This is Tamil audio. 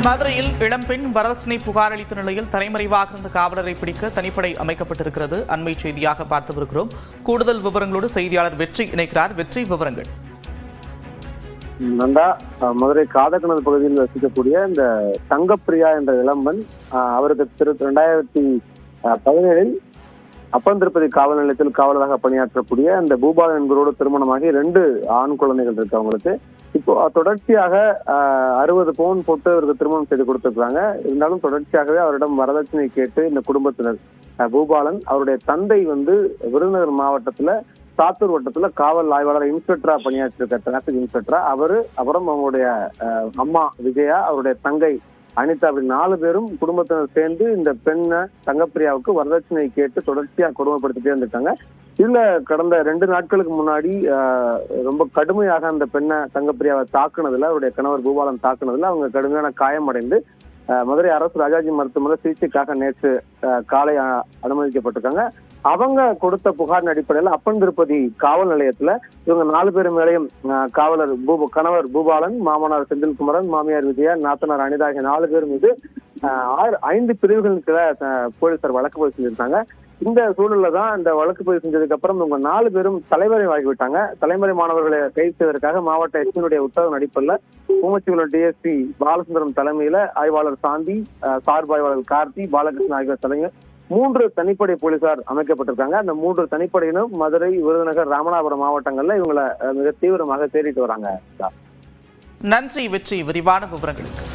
மதுரையில் இளம்பெண் வரதட்சணை புகார் அளித்த நிலையில் தலைமறைவாக இருந்த காவலரை பிடிக்க தனிப்படை அமைக்கப்பட்டிருக்கிறது. அண்மை செய்தியாக பார்த்து வருகிறோம். கூடுதல் விவரங்களோடு செய்தியாளர் வெற்றி இணைக்கிறார். வெற்றி, விவரங்கள். நந்தா, மதுரை காதக்கிணறு பகுதியில் வசிக்கக்கூடிய இந்த தங்கப்பிரியா என்ற இளம்பெண், அவருக்கு 2017 அப்பன் திருப்பதி காவல் நிலையத்தில் காவலராக பணியாற்றக்கூடிய இந்த பூபாலன் என்பவரோடு திருமணமாகி 2 ஆண் குழந்தைகள் இருக்கு அவங்களுக்கு. இப்போ தொடர்ச்சியாக 60 பவுன் போட்டு அவருக்கு திருமணம் செய்து கொடுத்துருக்காங்க. இருந்தாலும் தொடர்ச்சியாகவே அவரிடம் வரதட்சணை கேட்டு இந்த குடும்பத்தினர், பூபாலன் அவருடைய தந்தை விருதுநகர் மாவட்டத்துல சாத்தூர் வட்டத்துல காவல் ஆய்வாளர் இன்ஸ்பெக்டரா பணியாற்றிருக்க, டிராபிக் இன்ஸ்பெக்டரா அவரு, அப்புறம் அவங்களுடைய அம்மா விஜயா, அவருடைய தங்கை அனிதா, அப்படி 4 பேரும் குடும்பத்தினர் சேர்ந்து இந்த பெண்ணை தங்கப்பிரியாவுக்கு வரதட்சணை கேட்டு தொடர்ச்சியா கொடுமைப்படுத்திட்டே இருந்திருக்காங்க. இதுல கடந்த 2 நாட்களுக்கு முன்னாடி ரொம்ப கடுமையாக அந்த பெண்ணை தங்கப்பிரியாவை தாக்குனதுல, அவருடைய கணவர் பூபாலன் தாக்குனதுல அவங்க கடுமையான காயமடைந்து மதுரை அரசு ராஜாஜி மருத்துவமனை சிகிச்சைக்காக நேற்று காலை அனுமதிக்கப்பட்டிருக்காங்க. அவங்க கொடுத்த புகாரின் அடிப்படையில் அப்பன் திருப்பதி காவல் நிலையத்துல இவங்க 4 பேர் மேலையும் காவலர் கணவர் பூபாலன், மாமனார் செந்தில்குமரன், மாமியார் விஜயா, நாத்தனார் அனிதா ஆகிய 4 பேர் மீது 5 பிரிவுகளுக்கு போலீசார் வழக்கு பதிவு செஞ்சிருக்காங்க. இந்த சூழல்ல தான் இந்த வழக்கு பதிவு செஞ்சதுக்கு அப்புறம் இவங்க 4 பேரும் தலைமறைவாகிவிட்டாங்க. தலைமறை மாணவர்களை கைது செய்வதற்காக மாவட்ட எஸ்பியினுடைய உத்தரவின் அடிப்படையில் ஊமச்சிகுளம் டிஎஸ்பி பாலசுந்தரம் தலைமையில ஆய்வாளர் சாந்தி, சார்பு ஆய்வாளர் கார்த்தி, பாலகிருஷ்ணன் ஆகியோர் தலைமையில் 3 தனிப்படை போலீசார் அமைக்கப்பட்டிருக்காங்க. அந்த 3 தனிப்படையினரும் மதுரை, விருதுநகர், ராமநாதபுரம் மாவட்டங்கள்ல இவங்களை மிக தீவிரமாக தேடிட்டு வராங்க. நன்றி வெற்றி, விரிவான விவரங்களுக்கு.